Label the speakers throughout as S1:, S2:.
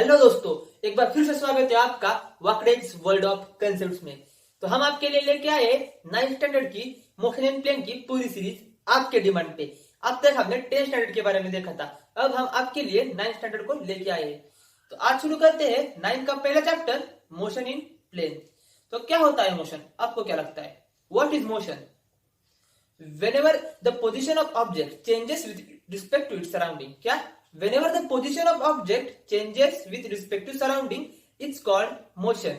S1: Hello दोस्तों, एक बार फिर से स्वागत है आपका वाकडेज वर्ल्ड ऑफ कंसेप्ट्स में। तो हम आपके लिए लेके आए 9th स्टैंडर्ड की मोशन एंड प्लेन की पूरी सीरीज आपके डिमांड पे। अब तक हमने 10th स्टैंडर्ड के बारे में देखा था, अब हम आपके लिए 9th स्टैंडर्ड को लेके आए हैं। तो आज शुरू करते हैं 9th का पहला चैप्टर, मोशन इन प्लेन। तो क्या होता है मोशन, आपको क्या लगता है? What is motion? Whenever the position of object changes with respect to its surrounding, क्या? Whenever the position of object changes with respect to surrounding, it's called motion.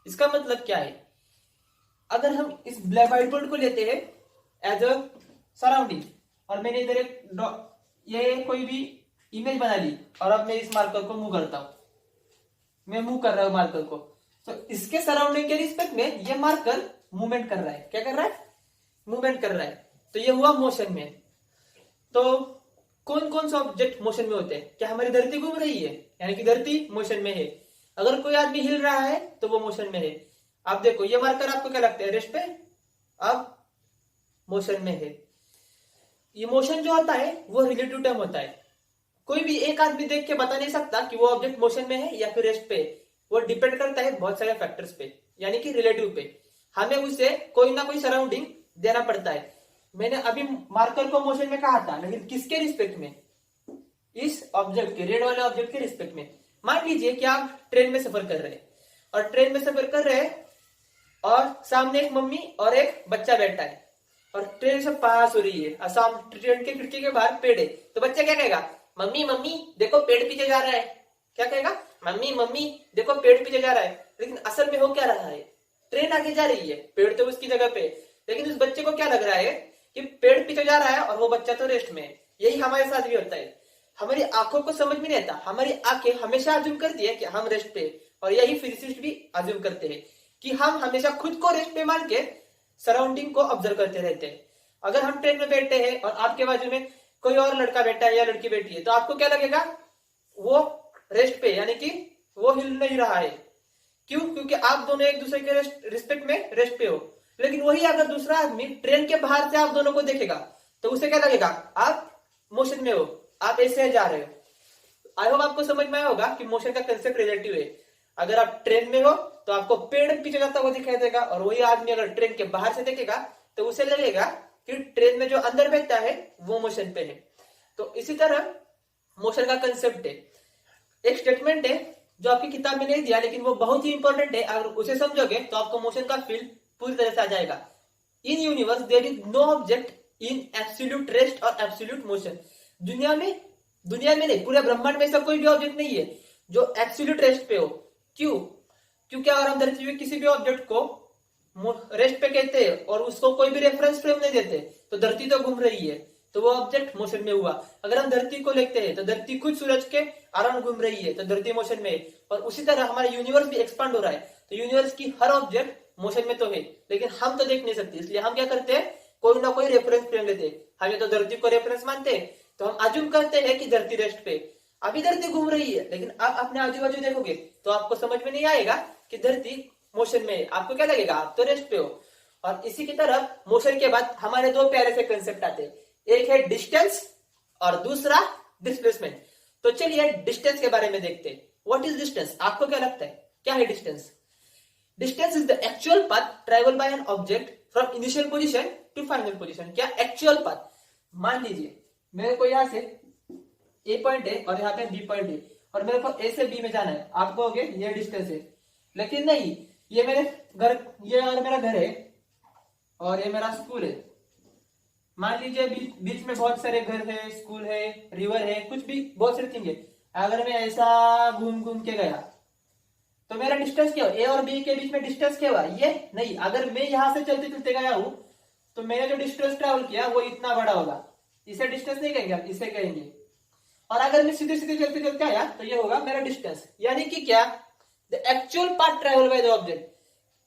S1: इसका मतलब क्या है? अगर हम इस ब्लैक व्हाइट बोर्ड को लेते हैं एज अ सराउंडिंग और मैंने इधर ये कोई भी इमेज बना ली और अब मैं इस मार्कर को मूव करता हूं, मैं मूव कर रहा हूं मार्कर को, तो इसके सराउंडिंग के रिस्पेक्ट में ये मार्कर मूवमेंट कर रहा है। क्या कर रहा है? मूवमेंट कर रहा है। तो ये हुआ मोशन में। तो कौन कौन सा ऑब्जेक्ट मोशन में होते हैं? क्या हमारी धरती घूम रही है, यानी कि धरती मोशन में है। अगर कोई आदमी हिल रहा है तो वो मोशन में है। आप देखो ये मार्कर, आपको क्या लगता है? रेस्ट पे, अब मोशन में है। ये मोशन जो होता है वो रिलेटिव टर्म होता है। कोई भी एक आदमी देख के बता नहीं सकता कि वो ऑब्जेक्ट मोशन में है या फिर रेस्ट पे। वो डिपेंड करता है बहुत सारे फैक्टर्स पे, यानी कि रिलेटिव पे। हमें उसे कोई ना कोई सराउंडिंग देना पड़ता है। मैंने अभी मार्कर को मोशन में कहा था, लेकिन किसके रिस्पेक्ट में? इस ऑब्जेक्ट के, रेड वाले ऑब्जेक्ट के रिस्पेक्ट में। मान लीजिए कि आप ट्रेन में सफर कर रहे हैं और ट्रेन में सफर कर रहे हैं और सामने एक मम्मी और एक बच्चा बैठा है और ट्रेन से पास हो रही है और सामने ट्रेन के खिड़की के बाहर पेड़ है। तो बच्चा क्या कहेगा? मम्मी मम्मी देखो पेड़ पीछे जा रहा है। क्या कहेगा? मम्मी मम्मी देखो पेड़ पीछे जा रहा है। लेकिन असल में हो क्या रहा है? ट्रेन आगे जा रही है, पेड़ तो उसकी जगह पे, लेकिन उस बच्चे को क्या लग रहा है कि पेड़ पीछे जा रहा है और वो बच्चा तो रेस्ट में है। यही हमारे साथ भी होता है। हमारी आंखों को समझ में नहीं आता, हमारी आंखें हमेशा अज्यूम करती है कि हम रेस्ट पे, और यही फिजिसिस्ट भी अज्यूम करते हैं कि हम हमेशा खुद को रेस्ट पे मान के सराउंडिंग को ऑब्जर्व करते रहते हैं। अगर हम ट्रेन में बैठे हैं और आपके बाजू में कोई और लड़का बैठा है या लड़की बैठी है, तो आपको क्या लगेगा? वो रेस्ट पे, यानी कि वो हिल नहीं रहा है। क्यों? क्योंकि आप दोनों एक दूसरे के रिस्पेक्ट में रेस्ट पे हो। लेकिन वही अगर दूसरा आदमी ट्रेन के बाहर से आप दोनों को देखेगा तो उसे क्या लगेगा? आप मोशन में हो, आप ऐसे जा रहे हो। आई होप आपको समझ में आया होगा कि मोशन का कंसेप्ट रिलेटिव है। अगर आप ट्रेन में हो तो आपको पेड़ पीछे जाता हुआ दिखाई देगा, और वही आदमी अगर ट्रेन के बाहर से देखेगा तो उसे लगेगा कि ट्रेन में जो अंदर बैठा है वो मोशन पे है। तो इसी तरह मोशन का कंसेप्ट है। एक स्टेटमेंट है जो आपकी किताब में नहीं दिया, लेकिन वो बहुत ही इंपॉर्टेंट है। अगर उसे समझोगे तो आपको मोशन का फील पूरी तरह से आ जाएगा। In universe there is no object in absolute rest और एब्सोल्यूट मोशन। दुनिया में नहीं, पूरे ब्रह्मांड में ऐसा कोई भी ऑब्जेक्ट नहीं है जो एब्सोल्यूट रेस्ट पे हो। क्यों? क्योंकि अगर हम धरती पे किसी भी ऑब्जेक्ट को रेस्ट पे कहते हैं और उसको कोई भी रेफरेंस फ्रेम नहीं देते, तो धरती तो घूम रही है, तो वो ऑब्जेक्ट मोशन में हुआ। अगर हम धरती को लेते हैं तो धरती खुद सूरज के अराउंड घूम रही है, तो धरती मोशन में है। और उसी तरह हमारा यूनिवर्स भी एक्सपांड हो रहा है, तो यूनिवर्स की हर ऑब्जेक्ट मोशन में तो है, लेकिन हम तो देख नहीं सकते। इसलिए हम क्या करते हैं? कोई ना कोई रेफरेंस फ्रेम लेते हैं। हम तो धरती को रेफरेंस मानते हैं, तो हम अज्यूम करते हैं कि धरती रेस्ट पे, अभी धरती घूम रही है। लेकिन आप अपने आजू बाजू देखोगे तो आपको समझ में नहीं आएगा कि धरती मोशन में है। आपको क्या लगेगा? आप तो रेस्ट पे हो। और इसी की तरह मोशन के बाद हमारे दो प्यारे से कंसेप्ट आते हैं, एक है डिस्टेंस और दूसरा डिस्प्लेसमेंट। तो चलिए डिस्टेंस के बारे में देखते हैं। What is distance? आपको क्या लगता है क्या है distance? Distance is the actual path travel by an object from initial position to final position. क्या? Actual path. मान लीजिए मेरे को यहां से ए पॉइंट है और यहाँ पे बी पॉइंट है और मेरे को ए से बी में जाना है। आप कहोगे ये डिस्टेंस है, लेकिन नहीं, ये मेरे घर, ये और मेरा घर है और ये मेरा स्कूल है। मान लीजिए बीच में बहुत सारे घर है, स्कूल है, रिवर है, कुछ भी बहुत सारी थिंग है। अगर मैं ऐसा घूम घूम के गया तो मेरा डिस्टेंस क्या हो? ए और बी के बीच में डिस्टेंस क्या हुआ? ये नहीं। अगर मैं यहां से चलते चलते गया हूं तो मैंने जो डिस्टेंस ट्रेवल किया वो इतना बड़ा होगा। इसे डिस्टेंस नहीं कहेंगे, हम इसे कहेंगे। और अगर मैं सीधे सीधे चलते चलते आया तो ये होगा मेरा डिस्टेंस। यानी कि क्या? The actual path travel by the object.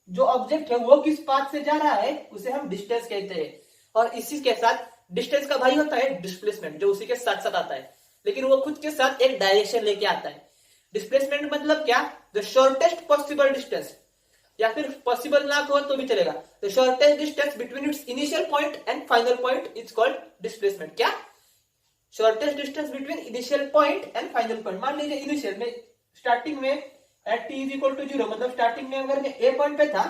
S1: जो ऑब्जेक्ट है वो किस पाथ से जा रहा है उसे हम डिस्टेंस कहते हैं। और इसी के साथ डिस्टेंस का भाई होता है डिस्प्लेसमेंट, जो उसी के साथ साथ आता है, लेकिन वो खुद के साथ एक डायरेक्शन लेके आता है। डिस्प्लेसमेंट मतलब क्या? द शॉर्टेस्ट पॉसिबल डिस्टेंस, या फिर पॉसिबल ना हो तो भी चलेगा। The shortest distance between its initial point and final point is called displacement. क्या? Shortest distance between initial point and final point. मान लीजिए इनिशियल में स्टार्टिंग में at T is equal to 0, मतलब स्टार्टिंग में अगर मैं ए पॉइंट पे था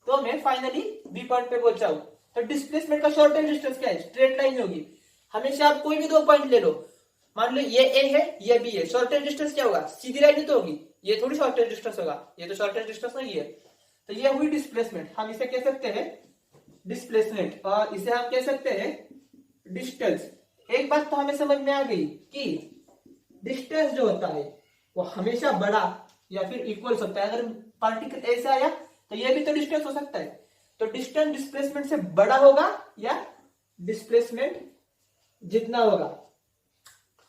S1: तो मैं फाइनली बी पॉइंट पे पहुंचा हूं। तो डिस्प्लेसमेंट का शॉर्टेस्ट डिस्टेंस क्या है? स्ट्रेट लाइन होगी। हमेशा आप कोई भी दो पॉइंट ले लो, मान लो ये ए है ये बी है, शॉर्टेस्ट डिस्टेंस क्या होगा? सीधी लाइन ही तो होगी, ये थोड़ी शॉर्टेस्ट डिस्टेंस होगा, ये तो शॉर्टेस्ट डिस्टेंस नहीं है। तो ये हुई डिस्प्लेसमेंट, हम इसे कह सकते हैं डिस्प्लेसमेंट, और इसे हम कह सकते हैं डिस्टेंस। एक बात तो हमें समझ में आ गई कि डिस्टेंस जो होता है वो हमेशा बड़ा या फिर इक्वल होता है। अगर पार्टिकल ऐसे आया तो ये भी तो डिस्टेंस हो सकता है। तो डिस्टेंस डिस्प्लेसमेंट से बड़ा होगा या डिस्प्लेसमेंट जितना होगा।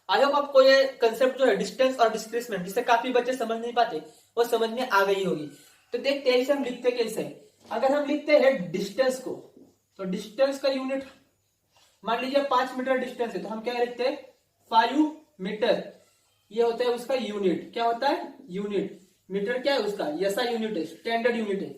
S1: आई होप आपको ये कंसेप्ट जो है डिस्टेंस और डिस्प्लेसमेंट, जिसे काफी बच्चे समझ नहीं पाते, वो समझ में आ गई होगी। तो देखते हैं इसे हम लिखते कैसे हैं। अगर हम लिखते हैं डिस्टेंस को, तो डिस्टेंस का यूनिट मान लीजिए 5 मीटर डिस्टेंस है, तो हम क्या लिखते हैं 5 मीटर। ये होता है उसका यूनिट, क्या होता है? यूनिट। मीटर क्या है उसका? ऐसा यूनिट है, स्टैंडर्ड यूनिट है।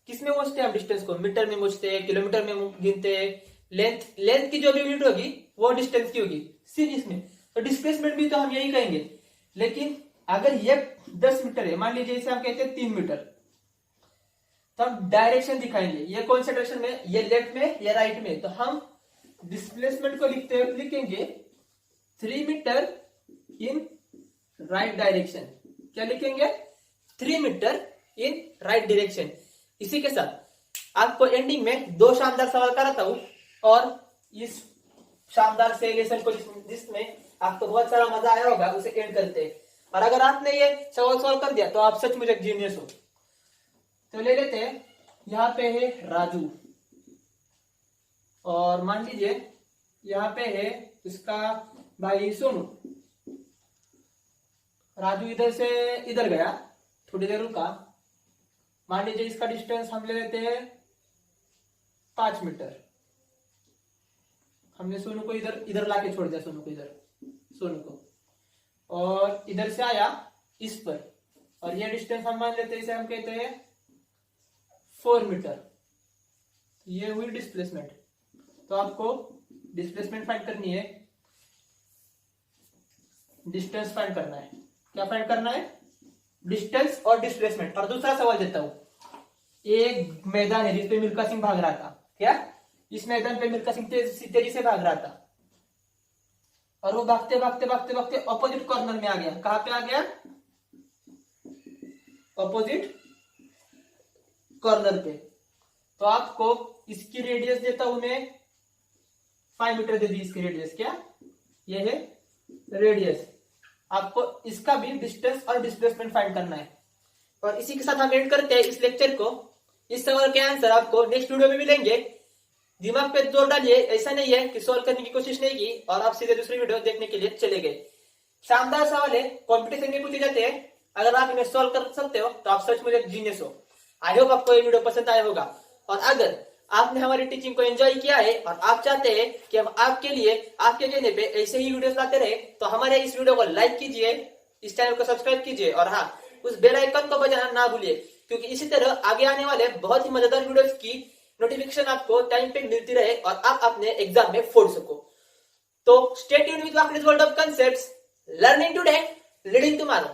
S1: किसमें मोचते हैं हम डिस्टेंस को? मीटर में मोचते हैं, किलोमीटर में गिनते हैं। लेंथ की जो भी यूनिट होगी वो डिस्टेंस की होगी सीरीज में। तो डिस्प्लेसमेंट भी तो हम यही कहेंगे। लेकिन अगर ये 10 मीटर है, मान लीजिए इसे हम कहते हैं 3 मीटर, तो हम डायरेक्शन दिखाएंगे, ये कौन सा डायरेक्शन में? ये लेफ्ट में या राइट में? तो हम डिस्प्लेसमेंट को लिखते हुए लिखेंगे 3 मीटर इन राइट डायरेक्शन। क्या लिखेंगे? 3 मीटर इन राइट डायरेक्शन। इसी के साथ आपको एंडिंग में 2 शानदार सवाल कराता हूं, और इस शानदार से लेसन को जिसमें आपको बहुत सारा मजा आया होगा उसे एंड करते हैं। और अगर आपने ये सवाल सॉल्व कर दिया तो आप सच मुझे जीनियस हो। तो ले लेते हैं, यहाँ पे है राजू, और मान लीजिए यहाँ पे है इसका भाई सोनू। राजू इधर से इधर गया, थोड़ी देर रुका, मान लीजिए इसका डिस्टेंस हम ले लेते हैं 5 मीटर। हमने सोनू को इधर इधर लाके छोड़ दिया, सोनू को इधर, सोनू को, और इधर से आया इस पर, और ये डिस्टेंस हम मान लेते हैं, इसे हम कहते हैं 4 मीटर। ये हुई डिस्प्लेसमेंट। तो आपको डिस्प्लेसमेंट फाइंड करनी है, डिस्टेंस फाइंड करना है। क्या फाइंड करना है? डिस्टेंस और डिस्प्लेसमेंट। और दूसरा सवाल देता हूं, एक मैदान है जिसपे मिल्खा सिंह भाग रहा था। क्या? इस मैदान पे मिल्खा सिंह तेजी से भाग रहा था, और वो भागते भागते भागते भागते ऑपोजिट कॉर्नर में आ गया। कहां पे आ गया? ऑपोजिट कॉर्नर पे। तो आपको इसकी रेडियस देता हूं मैं 5 मीटर दे दी इसकी रेडियस। क्या? ये है रेडियस। आपको इसका भी डिस्टेंस और डिस्प्लेसमेंट फाइंड करना है। और इसी के साथ हम एंड करते हैं इस लेक्चर को। इस सवाल के आंसर आपको नेक्स्ट वीडियो में मिलेंगे। दिमाग पे जोर डालिए, ऐसा नहीं है कि सॉल्व करने की कोशिश नहीं की और आप सीधे दूसरी वीडियो देखने के लिए चले गए। शानदार सवाल है, कंपटीशन में पूछे जाते हैं। अगर आप इन्हें सॉल्व कर सकते हो तो आप सच मुझे जीनियस हो। आई होप आपको ये वीडियो पसंद आया होगा। और अगर आपने हमारी टीचिंग को एंजॉय किया है और आप चाहते हैं कि हम आपके लिए आपके कहने पे ऐसे ही वीडियोस लाते रहे, तो हमारे इस वीडियो को लाइक कीजिए, इस चैनल को सब्सक्राइब कीजिए, और हाँ, उस बेल आइकन को बजाना ना भूलिए, क्योंकि इसी तरह आगे आने वाले बहुत ही मजेदार वीडियोस की नोटिफिकेशन आपको टाइम पे मिलती रहे और आप अपने एग्जाम में फोड़ सको। तो stay tuned with Wakdays world of concepts, learning today, leading tomorrow.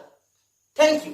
S1: Thank you.